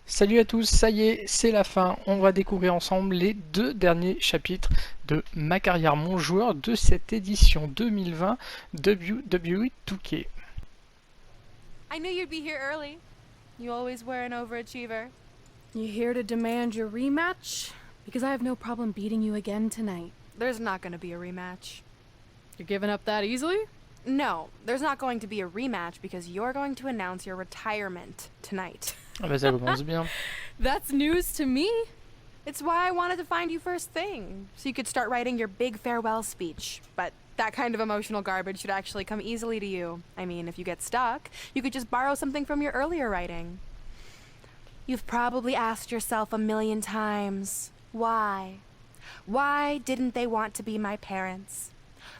Salut à tous, ça y est, c'est la fin. On va découvrir ensemble les deux derniers chapitres de ma carrière Mon Joueur de cette édition 2020 WWE 2K. I knew you'd be here early. You always were an overachiever. You here to demand your rematch? Because I have no problem beating you again tonight. There's not going to be a rematch. You're giving up that easily? No, there's not going to be a rematch because you're going to announce your retirement tonight. Ah bah ça commence bien. That's news to me. It's why I wanted to find you first thing, so you could start writing your big farewell speech. But that kind of emotional garbage should actually come easily to you. I mean, if you get stuck, you could just borrow something from your earlier writing. You've probably asked yourself a million times, why? Why didn't they want to be my parents?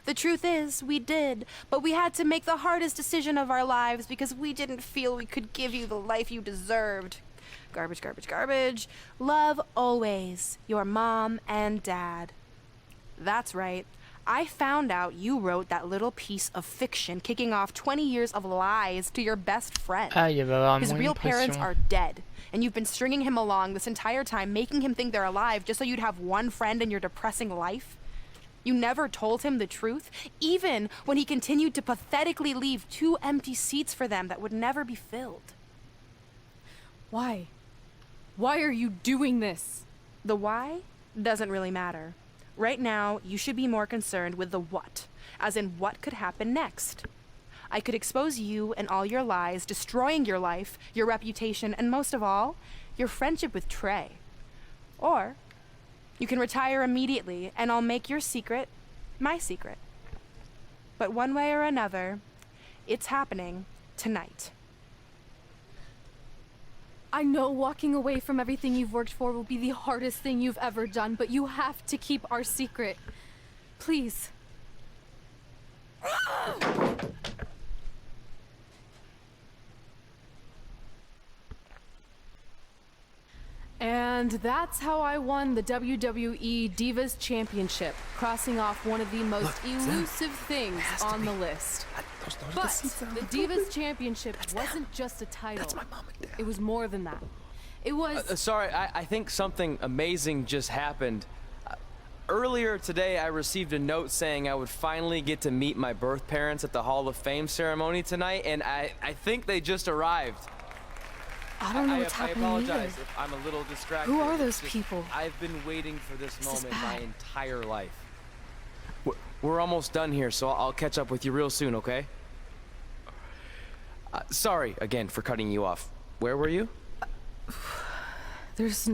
The truth is, we did, but we had to make the hardest decision of our lives because we didn't feel we could give you the life you deserved. Garbage, garbage, garbage. Love always, your mom and dad. That's right. I found out you wrote that little piece of fiction kicking off 20 years of lies to your best friend. Ah, il va y avoir His moins real de parents pression. are dead, and you've been stringing him along this entire time, making him think they're alive just so you'd have one friend in your depressing life. You never told him the truth, even when he continued to pathetically leave 2 empty seats for them that would never be filled. Why? Why are you doing this? The why doesn't really matter. Right now, you should be more concerned with the what, as in what could happen next. I could expose you and all your lies, destroying your life, your reputation, and most of all, your friendship with Trey. Or you can retire immediately, and I'll make your secret my secret. But one way or another, it's happening tonight. I know walking away from everything you've worked for will be the hardest thing you've ever done, but you have to keep our secret. Please. And that's how I won the WWE Divas Championship, crossing off one of the most elusive things on the list. But the Divas Championship wasn't just a title. That's my mom and dad. It was more than that. It was... Sorry, I think something amazing just happened. Earlier today, I received a note saying I would finally get to meet my birth parents at the Hall of Fame ceremony tonight, and I think they just arrived. I don't know what's I happening apologize either. if I'm a little distracted. Who are It's those just- people? I've been waiting for this This is moment my bad. entire life. We're almost done here, so I'll catch up with you real soon, okay? Sorry again for cutting you off. Where were you? There's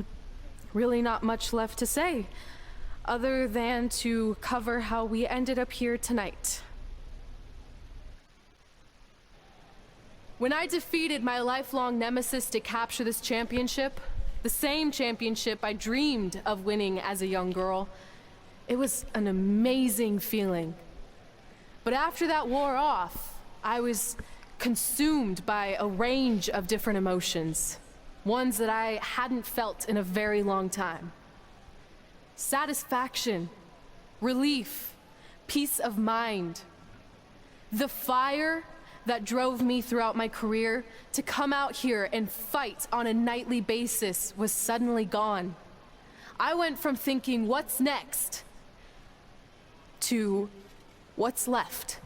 really not much left to say, other than to cover how we ended up here tonight. When I defeated my lifelong nemesis to capture this championship, the same championship I dreamed of winning as a young girl, it was an amazing feeling. But after that wore off, I was consumed by a range of different emotions, ones that I hadn't felt in a very long time. Satisfaction, relief, peace of mind. The fire that drove me throughout my career to come out here and fight on a nightly basis was suddenly gone. I went from thinking, what's next, to what's left.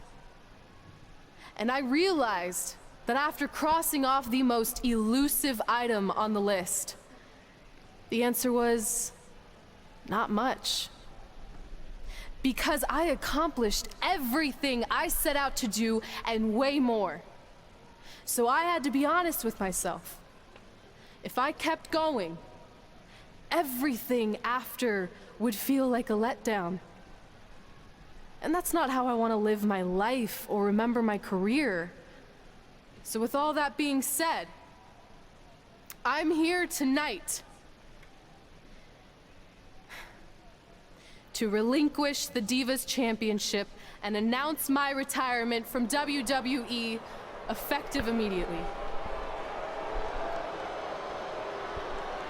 And I realized that after crossing off the most elusive item on the list, the answer was not much. Because I accomplished everything I set out to do and way more. So I had to be honest with myself. If I kept going, everything after would feel like a letdown. And that's not how I want to live my life or remember my career. So with all that being said, I'm here tonight to relinquish the Divas Championship and announce my retirement from WWE, effective immediately.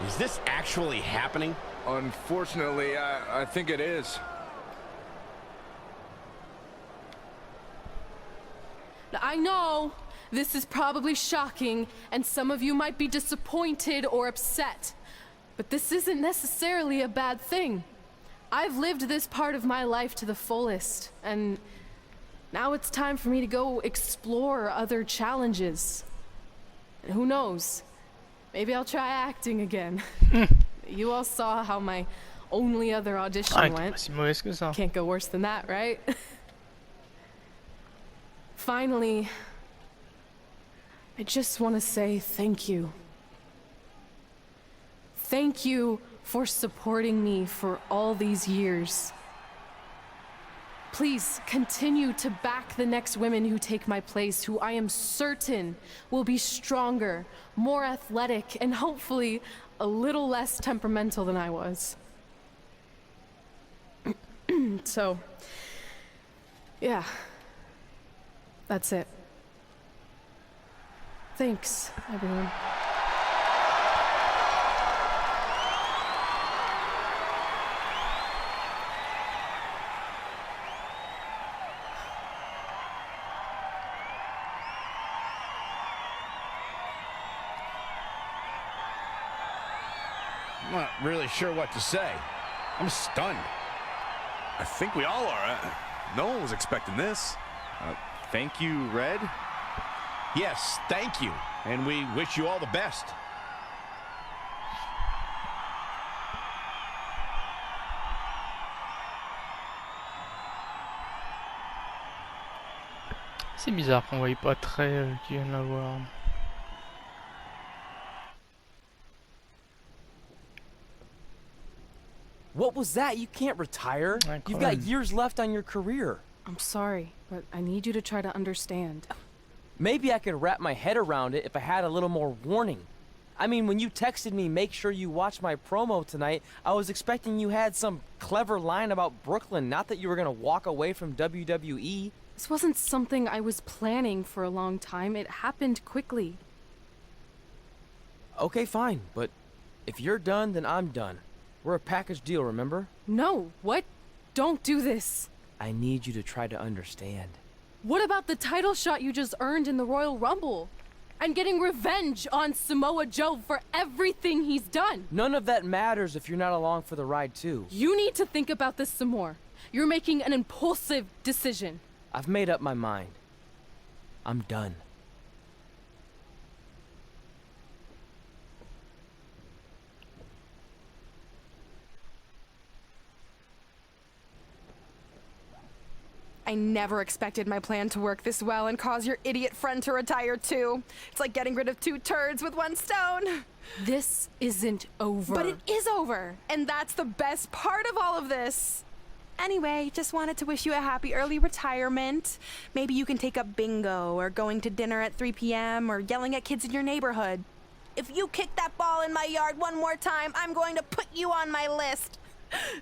Is this actually happening? Unfortunately, I think it is. Now, I know This is probably shocking, and some of you might be disappointed or upset. But this isn't necessarily a bad thing. I've lived this part of my life to the fullest, and now it's time for me to go explore other challenges. And who knows? Maybe I'll try acting again. You all saw how my only other audition Ah, t'es went. pas si mauvaise que ça. Can't go worse than that, right? Finally, I just want to say thank you. Thank you for supporting me for all these years. Please continue to back the next women who take my place, who I am certain will be stronger, more athletic, and hopefully a little less temperamental than I was. So, yeah, that's it. Thanks, everyone. I'm not really sure what to say. I'm stunned. I think we all are. No one was expecting this. Thank you, Red. Yes, thank you. And we wish you all the best. C'est bizarre qu'on voyait pas très qui viennent la voir. What was that? You can't retire. You've got years left on your career. I'm sorry, but I need you to try to understand. Maybe I could wrap my head around it if I had a little more warning. I mean, when you texted me, make sure you watch my promo tonight, I was expecting you had some clever line about Brooklyn, not that you were gonna walk away from WWE. This wasn't something I was planning for a long time. It happened quickly. Okay, fine, but if you're done, then I'm done. We're a package deal, remember? No, what? Don't do this. I need you to try to understand. What about the title shot you just earned in the Royal Rumble? And getting revenge on Samoa Joe for everything he's done? None of that matters if you're not along for the ride, too. You need to think about this some more. You're making an impulsive decision. I've made up my mind. I'm done. I never expected my plan to work this well and cause your idiot friend to retire too. It's like getting rid of two turds with one stone. This isn't over. But it is over, and that's the best part of all of this. Anyway, just wanted to wish you a happy early retirement. Maybe you can take up bingo or going to dinner at 3 p.m. or yelling at kids in your neighborhood. If you kick that ball in my yard one more time, I'm going to put you on my list.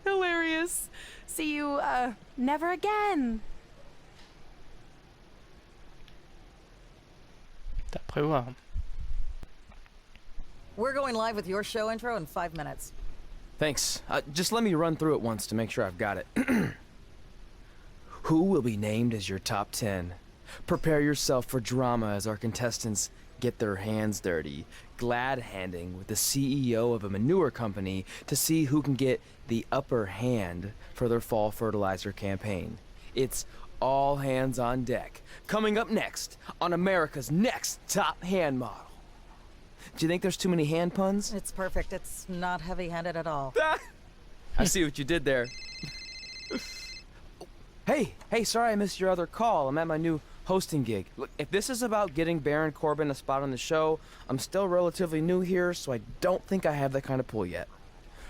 Hilarious. See you, never again. T'as à prévoir. We're going live with your show intro in 5 minutes. Thanks. Just let me run through it once to make sure I've got it. Who will be named as your top 10? Prepare yourself for drama as our contestants get their hands dirty, glad-handing with the CEO of a manure company to see who can get the upper hand for their fall fertilizer campaign. It's all hands on deck. Coming up next on America's Next Top Hand Model. Do you think there's too many hand puns? It's perfect. It's not heavy-handed at all. I see what you did there. Hey, sorry I missed your other call. I'm at my new hosting gig. Look, if this is about getting Baron Corbin a spot on the show, I'm still relatively new here, so I don't think I have that kind of pull yet.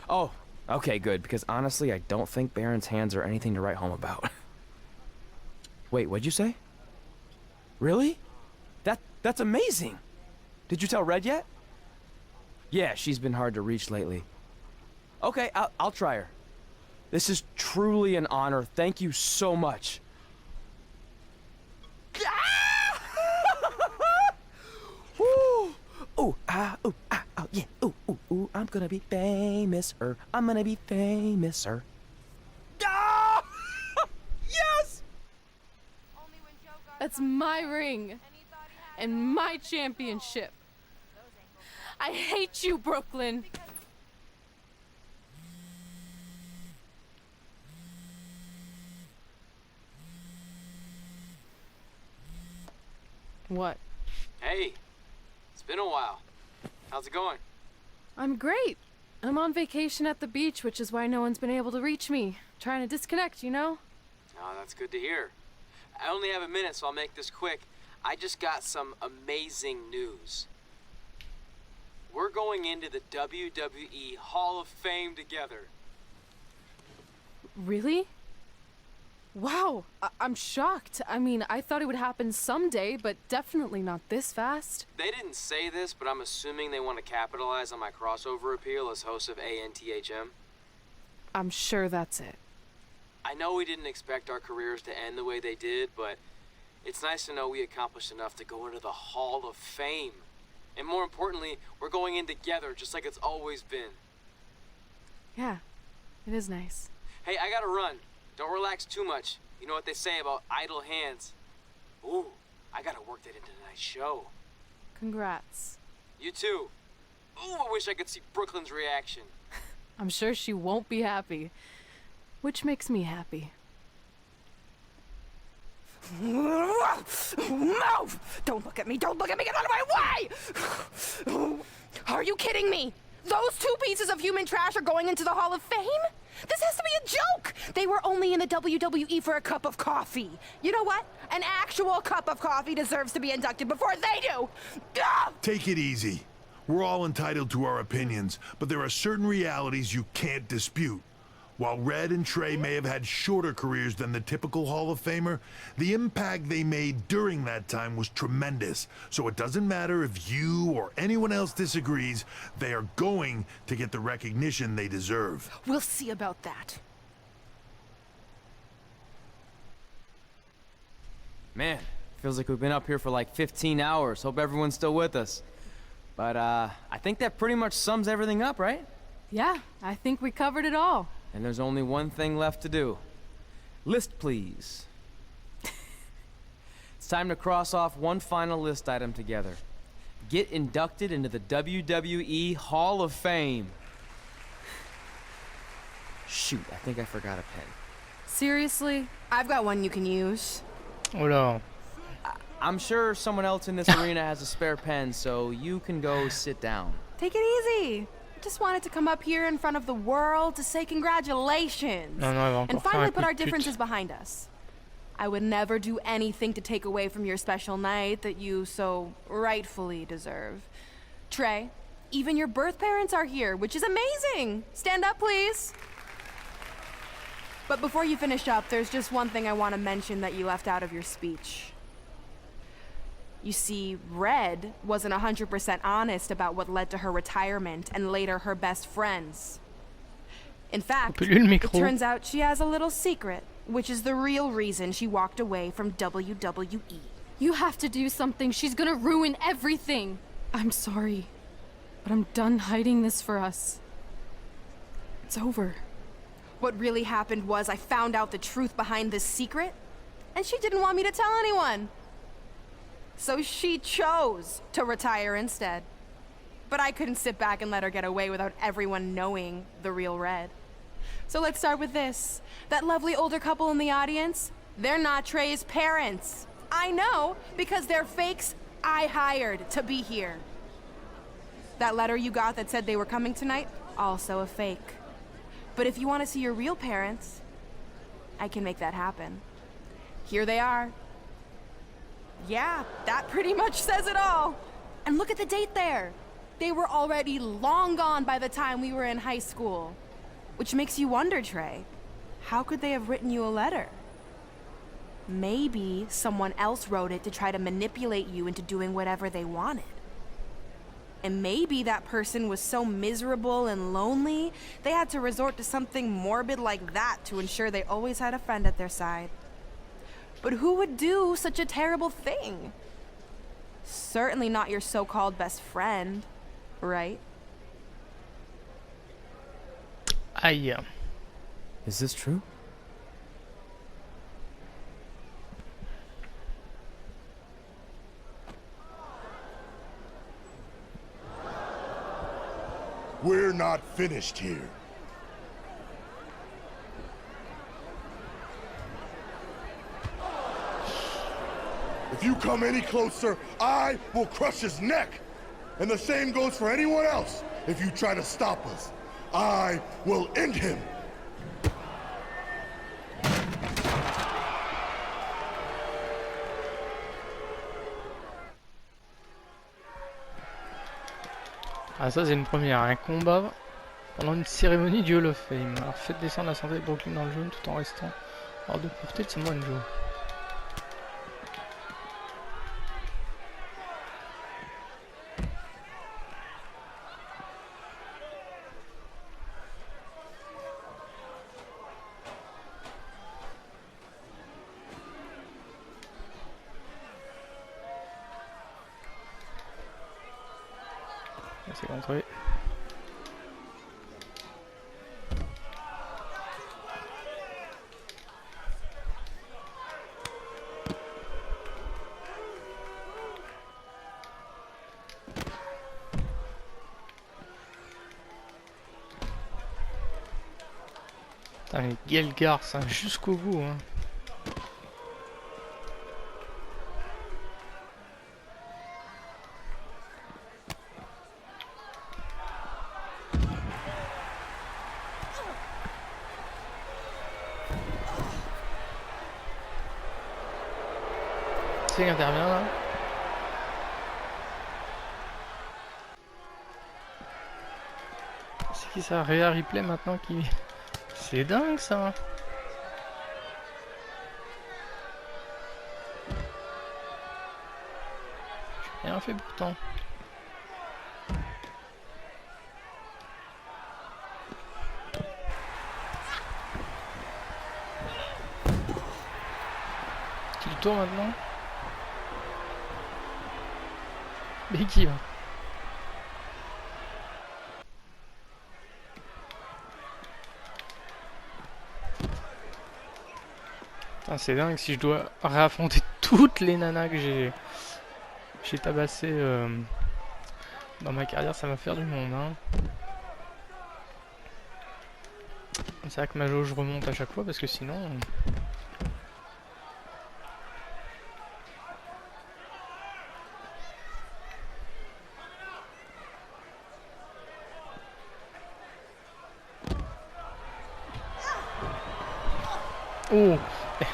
Oh, okay, good, because honestly, I don't think Baron's hands are anything to write home about. Wait, what'd you say? Really? That's amazing! Did you tell Red yet? Yeah, she's been hard to reach lately. Okay, I'll try her. This is truly an honor. Thank you so much. Woo! Ooh, yeah. Ooh, I'm gonna be famous, I'm gonna be famous, Ah! Yes! That's my ring. and my championship. I hate you, Brooklyn. What? Hey, it's been a while. How's it going? I'm great. I'm on vacation at the beach, which is why no one's been able to reach me. Trying to disconnect, you know? Oh, that's good to hear. I only have a minute, so I'll make this quick. I just got some amazing news. We're going into the WWE Hall of Fame together. Really? Wow, I'm shocked. I mean, I thought it would happen someday, but definitely not this fast. They didn't say this, but I'm assuming they want to capitalize on my crossover appeal as host of ANTHM. I'm sure that's it. I know we didn't expect our careers to end the way they did, but it's nice to know we accomplished enough to go into the Hall of Fame. And more importantly, we're going in together, just like it's always been. Yeah, it is nice. Hey, I gotta run. Don't relax too much. You know what they say about idle hands. Ooh, I gotta work that into tonight's show. Congrats. You too. Ooh, I wish I could see Brooklyn's reaction. I'm sure she won't be happy. Which makes me happy. Move! Don't look at me! Don't look at me! Get out of my way! Are you kidding me? Those two pieces of human trash are going into the Hall of Fame? This has to be a joke! They were only in the WWE for a cup of coffee. You know what? An actual cup of coffee deserves to be inducted before they do! Ugh! Take it easy. We're all entitled to our opinions, but there are certain realities you can't dispute. While Red and Trey may have had shorter careers than the typical Hall of Famer, the impact they made during that time was tremendous. So it doesn't matter if you or anyone else disagrees, they are going to get the recognition they deserve. We'll see about that. Man, feels like we've been up here for like 15 hours. Hope everyone's still with us. But I think that pretty much sums everything up, right? Yeah, I think we covered it all. And there's only one thing left to do. List, please. It's time to cross off one final list item together. Get inducted into the WWE Hall of Fame. Shoot, I think I forgot a pen. Seriously? I've got one you can use. Oula. I'm sure someone else in this arena has a spare pen, so you can go sit down. Take it easy. I just wanted to come up here in front of the world to say congratulations. Non, non, elle va And encore faire finally un put coup our de pute. differences behind us. I would never do anything to take away from your special night that you so rightfully deserve. Trey, even your birth parents are here, which is amazing. Stand up, please. But before you finish up, there's just one thing I want to mention that you left out of your speech. You see, Red wasn't 100% honest about what led to her retirement and later her best friends. In fact, Coupe-lui le it micro. turns out she has a little secret, which is the real reason she walked away from WWE. You have to do something. She's gonna ruin everything. I'm sorry, but I'm done hiding this for us. It's over. What really happened was I found out the truth behind this secret, and she didn't want me to tell anyone. So she chose to retire instead. But I couldn't sit back and let her get away without everyone knowing the real Red. So let's start with this. That lovely older couple in the audience, they're not Trey's parents. I know, because they're fakes I hired to be here. That letter you got that said they were coming tonight, also a fake. But if you want to see your real parents, I can make that happen. Here they are. Yeah, that pretty much says it all. And look at the date there. They were already long gone by the time we were in high school. Which makes you wonder, Trey, how could they have written you a letter? Maybe someone else wrote it to try to manipulate you into doing whatever they wanted. And maybe that person was so miserable and lonely, they had to resort to something morbid like that to ensure they always had a friend at their side. But who would do such a terrible thing? Certainly not your so-called best friend, right? Aïe. Is this true? we're not finished here. If you come any closer, I will crush his neck. And the same goes for anyone else. If you try to stop us, I will end him. Ah ça c'est une première, un combat pendant une cérémonie du Hall of Fame. Alors faites descendre la santé de Brooklyn dans le jaune tout en restant hors de portée de ce Mon Joueur. C'est contré. Putain mais Gelgar ça jusqu'au bout hein. Qui intervient là? C'est qui ça? Rhea Ripley maintenant qui... C'est dingue ça! J'ai rien fait pourtant. Qui le tour maintenant? Becky va. C'est dingue si je dois réaffronter toutes les nanas que j'ai tabassées dans ma carrière, ça va faire du monde hein. C'est vrai que ma jauge remonte à chaque fois parce que sinon... Oh,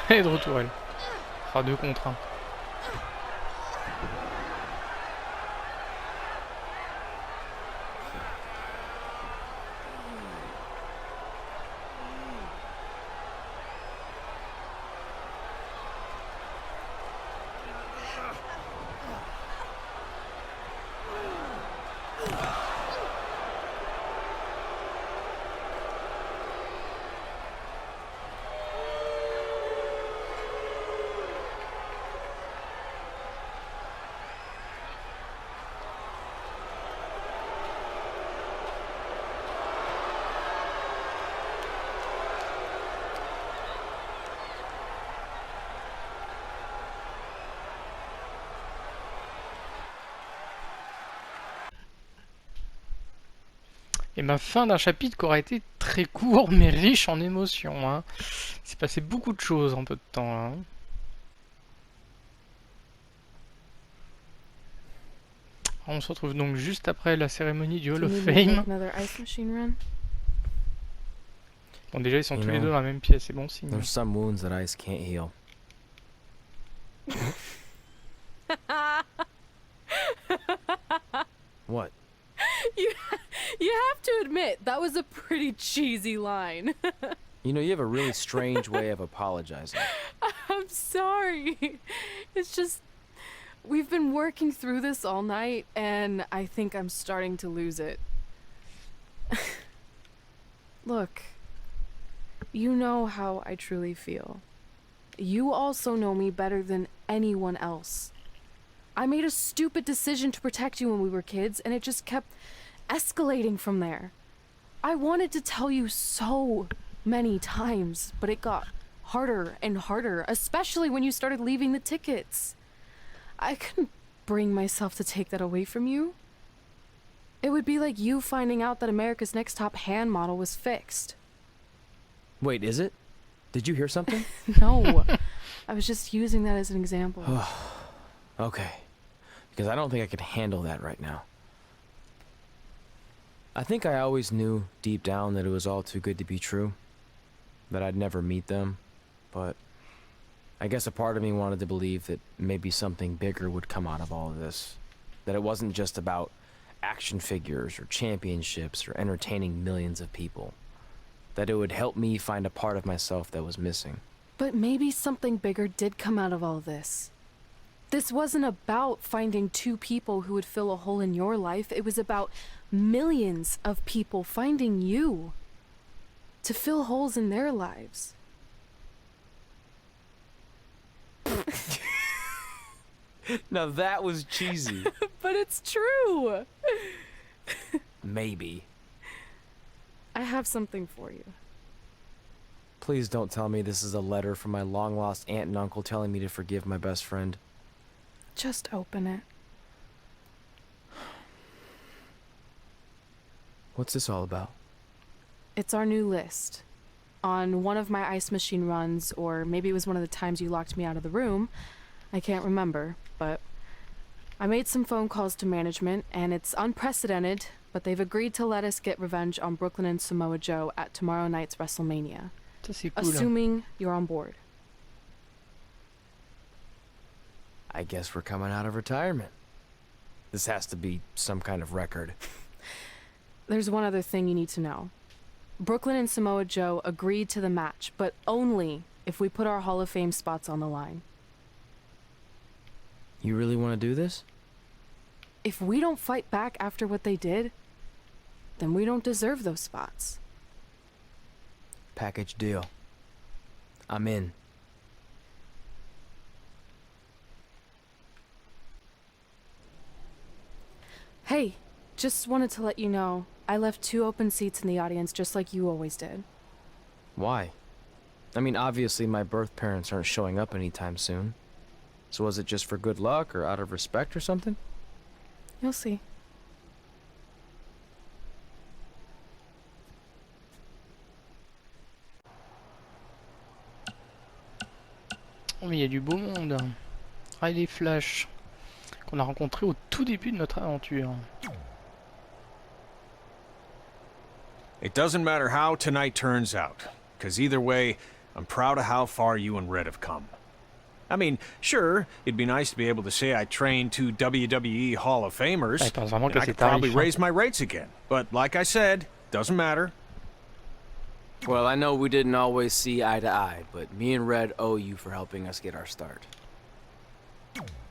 elle est de retour elle. Ah, 2 contre 1. Et ma fin d'un chapitre qui aura été très court mais riche en émotions. Hein. Il s'est passé beaucoup de choses en peu de temps. Hein. On se retrouve donc juste après la cérémonie du Hall of Fame. Bon déjà ils sont tous les deux dans la même pièce, c'est bon signe. There's some wounds that ice can't heal. What? You have to admit, that was a pretty cheesy line. You know, you have a really strange way of apologizing. I'm sorry. It's just, we've been working through this all night, and I think I'm starting to lose it. Look, you know how I truly feel. You also know me better than anyone else. I made a stupid decision to protect you when we were kids, and it just kept escalating from there. I wanted to tell you so many times, but it got harder and harder, especially when you started leaving the tickets. I couldn't bring myself to take that away from you. It would be like you finding out that America's Next Top Hand model was fixed. Wait, is it? Did you hear something? No. I was just using that as an example. Okay. Because I don't think I could handle that right now. I think I always knew deep down that it was all too good to be true. That I'd never meet them. But I guess a part of me wanted to believe that maybe something bigger would come out of all of this. That it wasn't just about action figures or championships or entertaining millions of people. That it would help me find a part of myself that was missing. But maybe something bigger did come out of all this. This wasn't about finding two people who would fill a hole in your life. It was about millions of people finding you to fill holes in their lives. Now that was cheesy. But it's true. Maybe. I have something for you. Please don't tell me this is a letter from my long-lost aunt and uncle telling me to forgive my best friend. Just open it. What's this all about? It's our new list. On one of my ice machine runs, or maybe it was one of the times you locked me out of the room. I can't remember, but I made some phone calls to management, and it's unprecedented, but they've agreed to let us get revenge on Brooklyn and Samoa Joe at tomorrow night's WrestleMania. Assuming you're on board. I guess we're coming out of retirement. This has to be some kind of record. There's one other thing you need to know. Brooklyn and Samoa Joe agreed to the match, but only if we put our Hall of Fame spots on the line. You really want to do this? If we don't fight back after what they did, then we don't deserve those spots. Package deal. I'm in. Hey, just wanted to let you know, I left 2 open seats in the audience just like you always did. Why? I mean, obviously my birth parents aren't showing up anytime soon. So was it just for good luck or out of respect or something? You'll see. Oh mais il y a du beau monde. Riley Flash, qu'on a rencontré au tout début de notre aventure. It doesn't matter how tonight turns out, because either way, I'm proud of how far you and Red have come. I mean, sure, it'd be nice to be able to say I trained 2 WWE Hall of Famers, and I could probably raise my rates again. But like I said, doesn't matter. Well, I know we didn't always see eye to eye, but me and Red owe you for helping us get our start.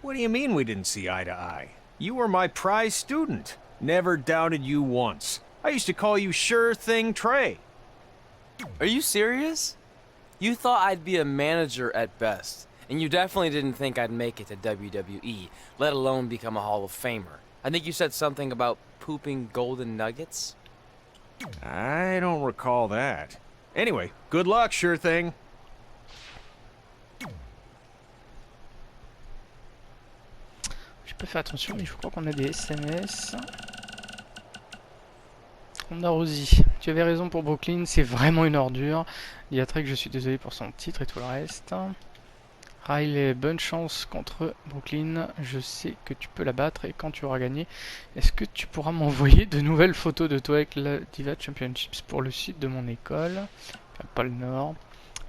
What do you mean we didn't see eye to eye? You were my prize student. Never doubted you once. I used to call you Sure Thing Trey. Are you serious? You thought I'd be a manager at best, and you definitely didn't think I'd make it to WWE, let alone become a Hall of Famer. I think you said something about pooping golden nuggets? I don't recall that. Anyway, good luck, Sure Thing. Je peux faire attention, mais je crois qu'on a des SMS. On a Rosie. Tu avais raison pour Brooklyn, c'est vraiment une ordure. Diatrek, je suis désolé pour son titre et tout le reste. Riley, bonne chance contre Brooklyn. Je sais que tu peux la battre et quand tu auras gagné, est-ce que tu pourras m'envoyer de nouvelles photos de toi avec la Diva Championships pour le site de mon école? Pas le Nord.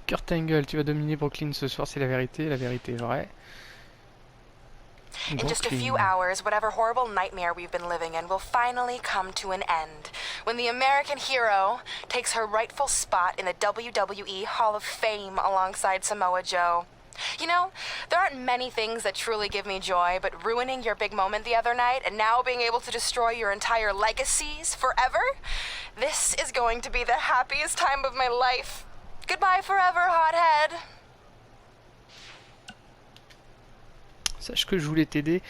Kurt Angle, tu vas dominer Brooklyn ce soir, c'est la vérité est vraie. In just a few hours, whatever horrible nightmare we've been living in will finally come to an end when the American hero takes her rightful spot in the WWE Hall of Fame alongside Samoa Joe. You know, there aren't many things that truly give me joy, but ruining your big moment the other night and now being able to destroy your entire legacies forever? This is going to be the happiest time of my life. Goodbye forever, hothead. Sache que je voulais t'aider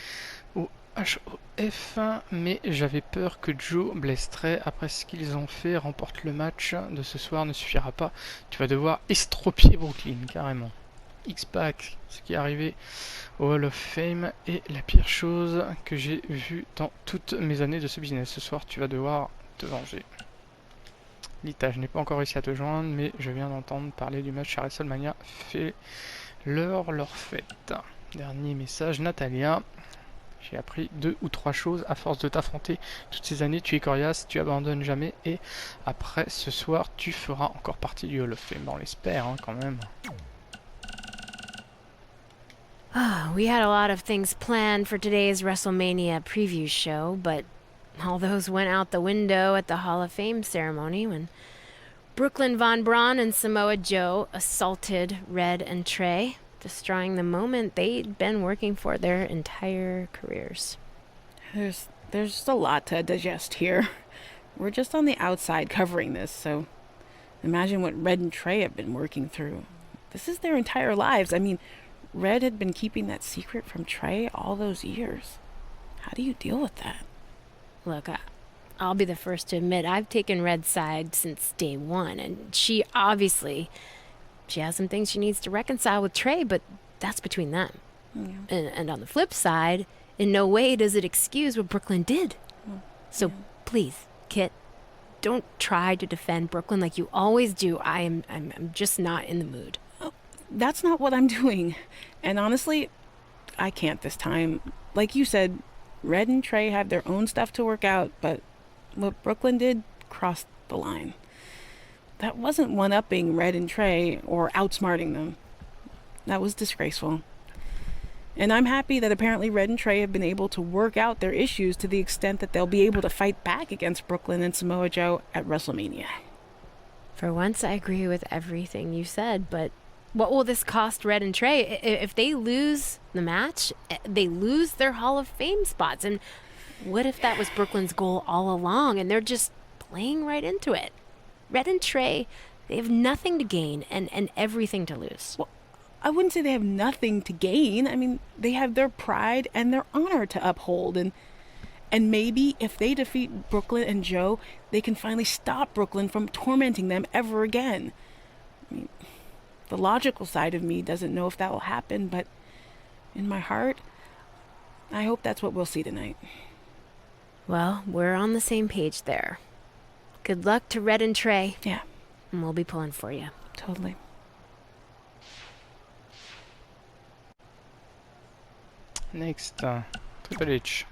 au HOF, mais j'avais peur que Joe blesserait. Après ce qu'ils ont fait, remporte le match de ce soir ne suffira pas. Tu vas devoir estropier Brooklyn, carrément. X-Pac, ce qui est arrivé au Hall of Fame est la pire chose que j'ai vue dans toutes mes années de ce business. Ce soir, tu vas devoir te venger. Lita, je n'ai pas encore réussi à te joindre, mais je viens d'entendre parler du match à WrestleMania. Fais-leur fête. Dernier message, Natalia. J'ai appris 2 ou 3 choses à force de t'affronter toutes ces années. Tu es coriace, tu abandonnes jamais. Et après ce soir, tu feras encore partie du Hall of Fame. On l'espère, hein, quand même. We had a lot of things planned for today's WrestleMania preview show, but all those went out the window at the Hall of Fame ceremony when Brooklyn Von Braun and Samoa Joe assaulted Red and Trey, destroying the moment they'd been working for their entire careers. There's just a lot to digest here. We're just on the outside covering this, so imagine what Red and Trey have been working through. This is their entire lives. I mean, Red had been keeping that secret from Trey all those years. How do you deal with that? Look, I'll be the first to admit I've taken Red's side since day one, and she has some things she needs to reconcile with Trey, but that's between them. Yeah. And on the flip side, in no way does it excuse what Brooklyn did. So please, Kit, don't try to defend Brooklyn like you always do. I'm just not in the mood. That's not what I'm doing. And honestly, I can't this time. Like you said, Red and Trey have their own stuff to work out, but what Brooklyn did crossed the line. That wasn't one-upping Red and Trey or outsmarting them. That was disgraceful. And I'm happy that apparently Red and Trey have been able to work out their issues to the extent that they'll be able to fight back against Brooklyn and Samoa Joe at WrestleMania. For once, I agree with everything you said, but what will this cost Red and Trey? If they lose the match, they lose their Hall of Fame spots. And what if that was Brooklyn's goal all along and they're just playing right into it? Red and Trey, they have nothing to gain and everything to lose. Well, I wouldn't say they have nothing to gain. I mean, they have their pride and their honor to uphold. And maybe if they defeat Brooklyn and Joe, they can finally stop Brooklyn from tormenting them ever again. I mean, the logical side of me doesn't know if that will happen, but in my heart, I hope that's what we'll see tonight. Well, we're on the same page there. Good luck to Red and Trey. Yeah. And we'll be pulling for you. Totally. Next, Triple H.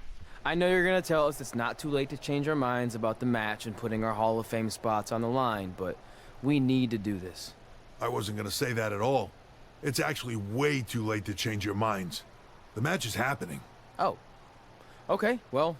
I know you're going to tell us it's not too late to change our minds about the match and putting our Hall of Fame spots on the line, but we need to do this. I wasn't going to say that at all. It's actually way too late to change your minds. The match is happening. Oh. Okay, well,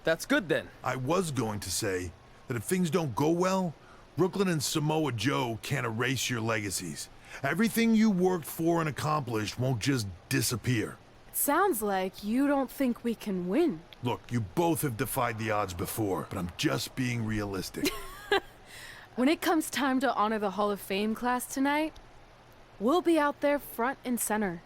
that's good then. I was going to say that if things don't go well, Brooklyn and Samoa Joe can't erase your legacies. Everything you worked for and accomplished won't just disappear. Sounds like you don't think we can win. Look, you both have defied the odds before, but I'm just being realistic. When it comes time to honor the Hall of Fame class tonight, we'll be out there front and center.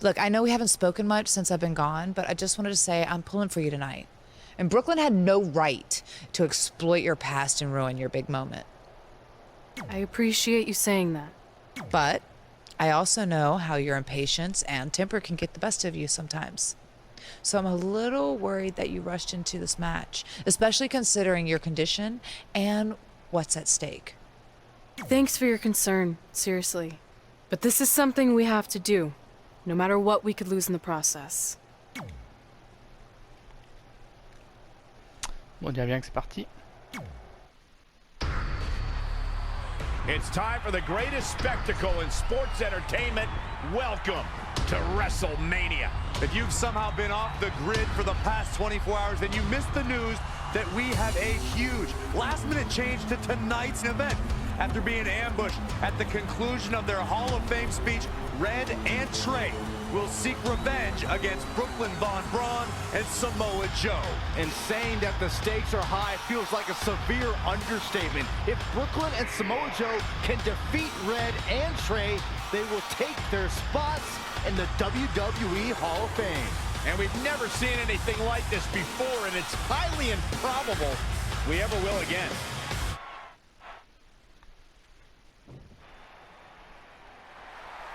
Look, I know we haven't spoken much since I've been gone, but I just wanted to say I'm pulling for you tonight. And Brooklyn had no right to exploit your past and ruin your big moment. I appreciate you saying that. But I also know how your impatience and temper can get the best of you sometimes. So I'm a little worried that you rushed into this match, especially considering your condition and what's at stake. Thanks for your concern, seriously. But this is something we have to do, no matter what we could lose in the process. Bon, on dirait bien que c'est parti. It's time for the greatest spectacle in sports entertainment. Welcome to WrestleMania. If you've somehow been off the grid for the past 24 hours, then you missed the news that we have a huge last-minute change to tonight's event. After being ambushed at the conclusion of their Hall of Fame speech, Red and Trey will seek revenge against Brooklyn Von Braun and Samoa Joe. And saying that the stakes are high feels like a severe understatement. If Brooklyn and Samoa Joe can defeat Red and Trey, they will take their spots in the WWE Hall of Fame. And we've never seen anything like this before, and it's highly improbable we ever will again.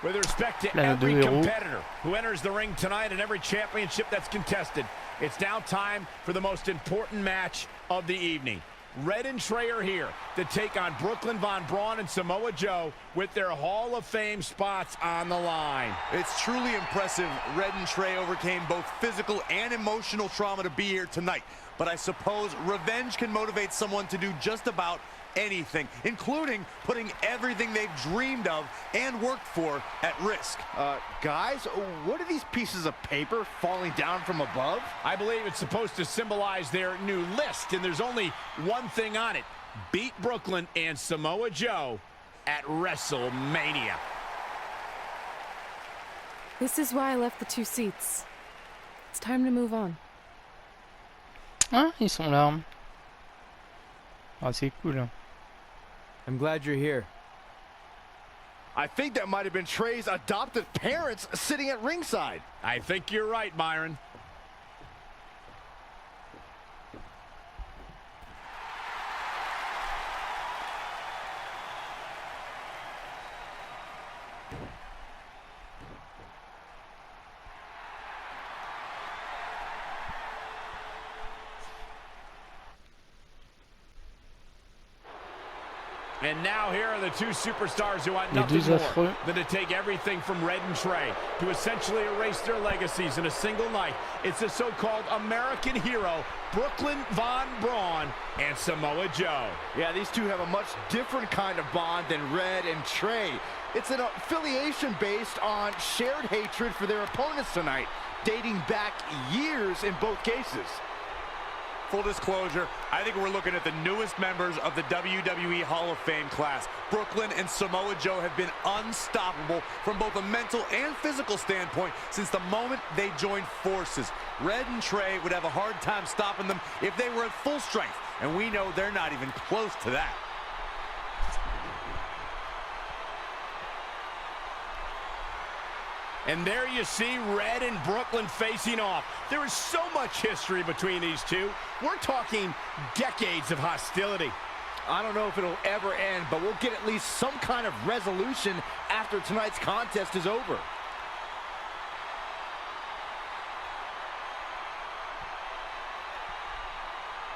With respect to every competitor who enters the ring tonight and every championship that's contested, it's now time for the most important match of the evening. Red and Trey are here to take on Brooklyn Von Braun and Samoa Joe with their Hall of Fame spots on the line. It's truly impressive. Red and Trey overcame both physical and emotional trauma to be here tonight. But I suppose revenge can motivate someone to do just about anything, including putting everything they've dreamed of and worked for at risk. Guys, what are these pieces of paper falling down from above? I believe it's supposed to symbolize their new list, and there's only one thing on it. Beat Brooklyn and Samoa Joe at WrestleMania. This is why I left the 2 seats. It's time to move on. Ah, ils sont là. Ah, c'est cool. I'm glad you're here. I think that might have been Trey's adoptive parents sitting at ringside. I think you're right, Byron. And now here are the two superstars who want nothing more than to take everything from Red and Trey to essentially erase their legacies in a single night. It's the so-called American hero, Brooklyn Von Braun and Samoa Joe. Yeah, these two have a much different kind of bond than Red and Trey. It's an affiliation based on shared hatred for their opponents tonight, dating back years in both cases. Full disclosure, I think we're looking at the newest members of the WWE Hall of Fame class. Brooklyn and Samoa Joe have been unstoppable from both a mental and physical standpoint since the moment they joined forces. Red and Trey would have a hard time stopping them if they were at full strength, and we know they're not even close to that. And there you see Red and Brooklyn facing off. There is so much history between these two. We're talking decades of hostility. I don't know if it'll ever end, but we'll get at least some kind of resolution after tonight's contest is over.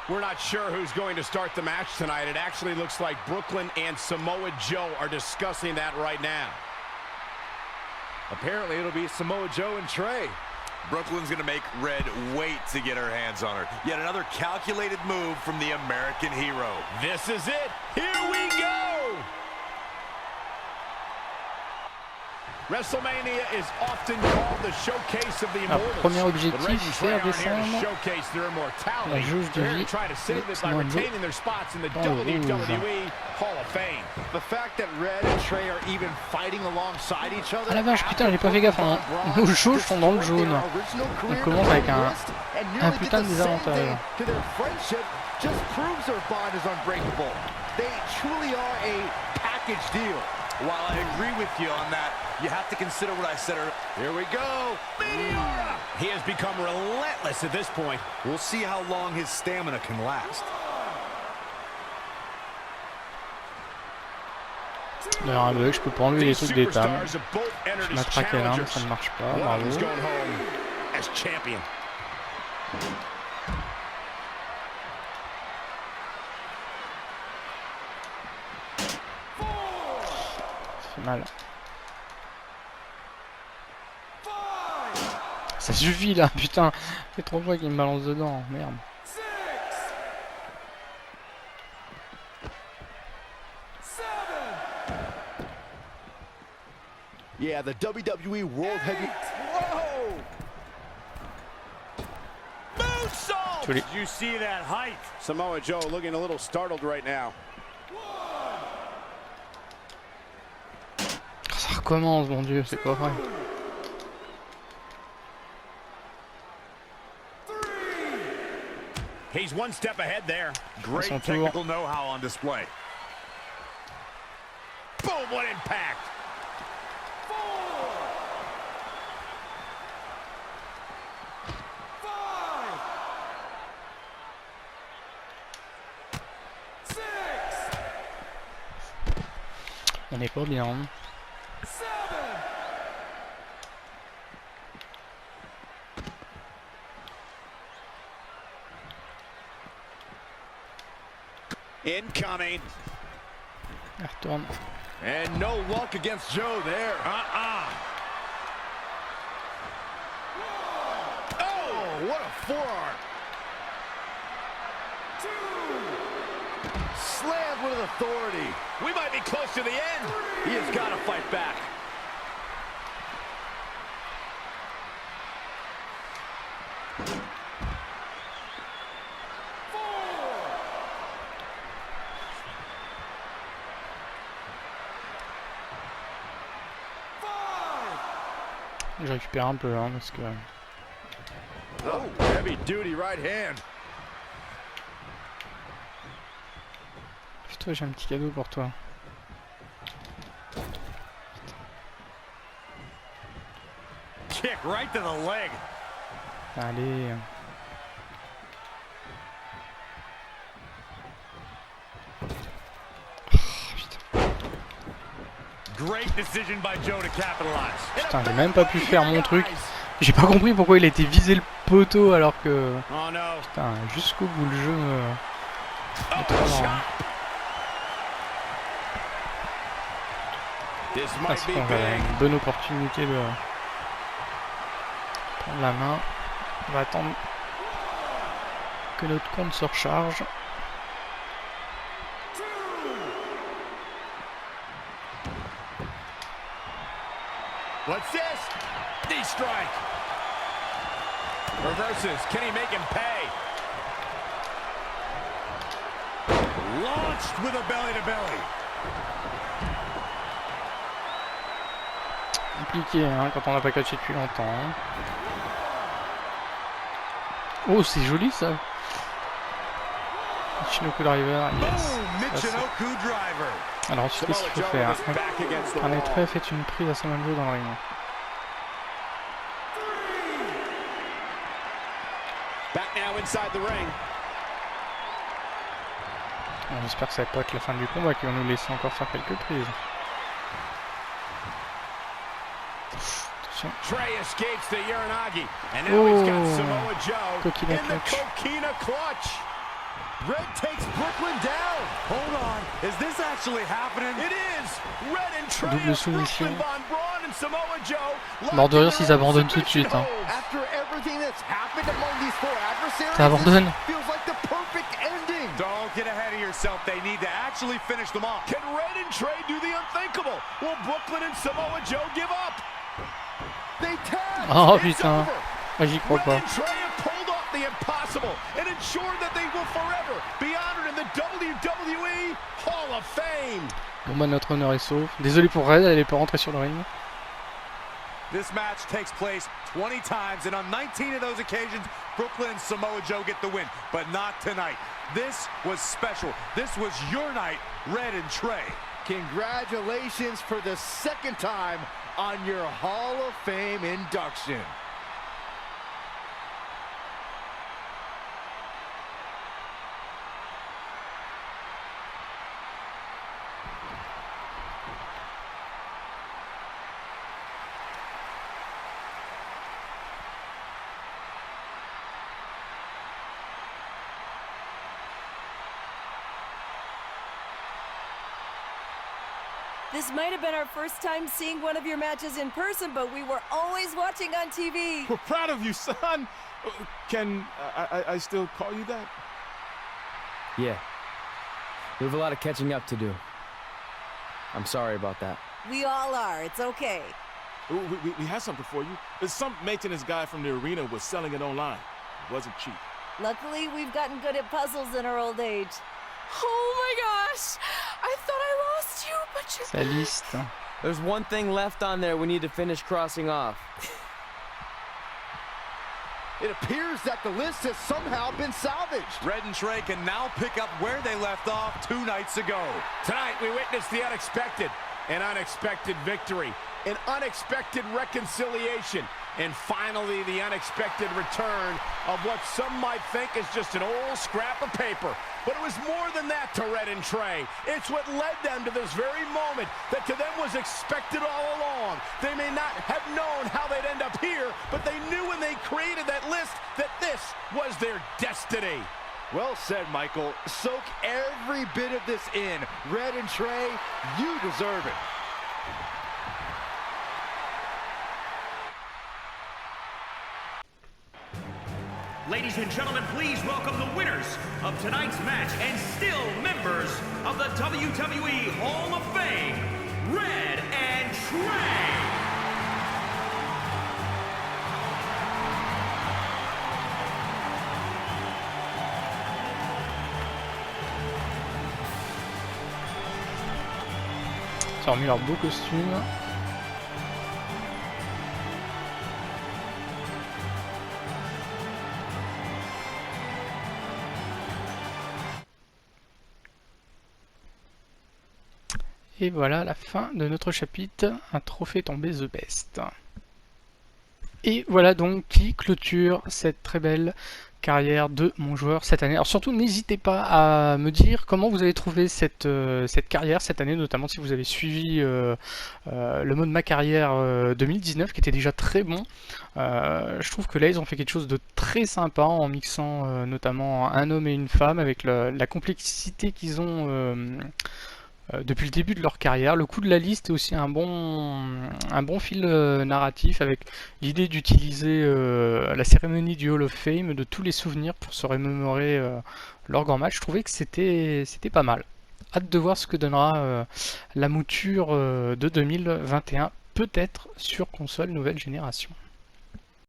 We're not sure who's going to start the match tonight. It actually looks like Brooklyn and Samoa Joe are discussing that right now. Apparently, it'll be Samoa Joe and Trey. Brooklyn's going to make Red wait to get her hands on her. Yet another calculated move from the American hero. This is it. Here we go. WrestleMania is often called the showcase of the immortals. Premier objectif, faire descendre showcase their immortality. La jauge de vie try to save it by retaining their spots in the WWE Hall of Fame. The fact that Red and Trey are even fighting alongside each other. Ah la vache, putain, j'ai pas fait gaffe. Nos jauges sont dans le jaune. On commence avec un putain de désavantage. To their friendship just proves their bond is unbreakable. They truly are a package deal. While I agree with you on that, you have to consider what I said earlier. Here we go. Meteora! He has become relentless at this point. We'll see how long his stamina can last. D'ailleurs, un bug, je peux pas enlever les trucs des tables. Je m'attraque à l'arme, ça ne marche pas. Bravo. C'est mal. Ça suffit là, putain. C'est trop fois qu'il me balance dedans, merde. Yeah, the WWE World Heavyweight. Whoa! Moonsault! Did you see that height? Samoa Joe looking a little startled right now. Ça recommence, mon Dieu, c'est pas vrai. He's one step ahead there. Great technical know-how on display. Boom, what impact! 4. On n'est pas bien. Incoming. Retourne. And no luck against Joe there. Oh, what a forearm. Slammed with authority. We might be close to the end. He has got to fight back. Je récupère un peu hein, parce que. Oh, heavy duty right hand. Toi j'ai un petit cadeau pour toi. Kick right to the leg. Allez. Great decision by Joe to capitalize. Putain, j'ai même pas pu faire mon truc. J'ai pas compris pourquoi il a été visé le poteau alors que. Oh no. Putain, jusqu'au bout le jeu. Parce qu'on a une bonne opportunité de prendre la main. On va attendre que notre compte se recharge. What's this? Knee strike. Reverses. Can he make him pay? Launched with a belly to belly. Compliqué hein, quand on n'a pas catché depuis longtemps. Hein. Oh, c'est joli ça. Michinoku driver, yes. Alors ensuite, qu'est-ce qu'il faut faire? Un étrait fait une prise à Samoa Joe dans le ring. J'espère que ça va pas être la fin du combat, qu'ils vont nous laisser encore faire quelques prises. Attention. Oh, Coquina clutch. Red takes Brooklyn down. Hold on. Is this actually happening? It is. Red and Trey double soumission. Von Braun and Samoa Joe. Mort de rire s'ils abandonnent tout de suite. Hein. Ça abandonne. Don't get ahead of yourself. They need to actually finish them off. Can Red and Trey do the unthinkable? Will Brooklyn and Samoa Joe give up? They tag. Oh putain. Ah, j'y crois pas. The impossible and ensure that they will forever be honored in the WWE Hall of Fame. Bon bah notre honneur est sauf. Désolé pour Red, elle est pas rentrée sur le ring. This match takes place 20 times and on 19 of those occasions Brooklyn and Samoa Joe get the win, but not tonight. This was special. This was your night, Red and Trey. Congratulations for the second time on your Hall of Fame induction. This might have been our first time seeing one of your matches in person, but we were always watching on TV. We're proud of you, son. Can I still call you that? Yeah. We have a lot of catching up to do. I'm sorry about that. We all are. It's okay. We have something for you. Some maintenance guy from the arena was selling it online. It wasn't cheap. Luckily, we've gotten good at puzzles in our old age. Oh my gosh! I thought I lost you, but you... Sa liste. There's one thing left on there we need to finish crossing off. It appears that the list has somehow been salvaged. Red and Trey can now pick up where they left off 2 nights ago. Tonight we witnessed the unexpected, an unexpected victory, an unexpected reconciliation, And finally, the unexpected return of what some might think is just an old scrap of paper. But it was more than that to Red and Trey. It's what led them to this very moment that to them was expected all along. They may not have known how they'd end up here, but they knew when they created that list that this was their destiny. Well said, Michael. Soak every bit of this in. Red and Trey, you deserve it. Ladies and gentlemen, please welcome the winners of tonight's match and still members of the WWE Hall of Fame, Red and Trey. Ils ont remis leur beau costume. Et voilà la fin de notre chapitre, un trophée tombé The Best. Et voilà donc qui clôture cette très belle carrière de mon joueur cette année. Alors surtout n'hésitez pas à me dire comment vous avez trouvé cette carrière cette année, notamment si vous avez suivi le mode ma carrière 2019 qui était déjà très bon. Je trouve que là ils ont fait quelque chose de très sympa en mixant notamment un homme et une femme avec la complexité qu'ils ont depuis le début de leur carrière. Le coup de la liste est aussi un bon fil narratif avec l'idée d'utiliser la cérémonie du Hall of Fame, de tous les souvenirs pour se remémorer leur grand match. Je trouvais que c'était pas mal. Hâte de voir ce que donnera la mouture de 2021, peut-être sur console nouvelle génération.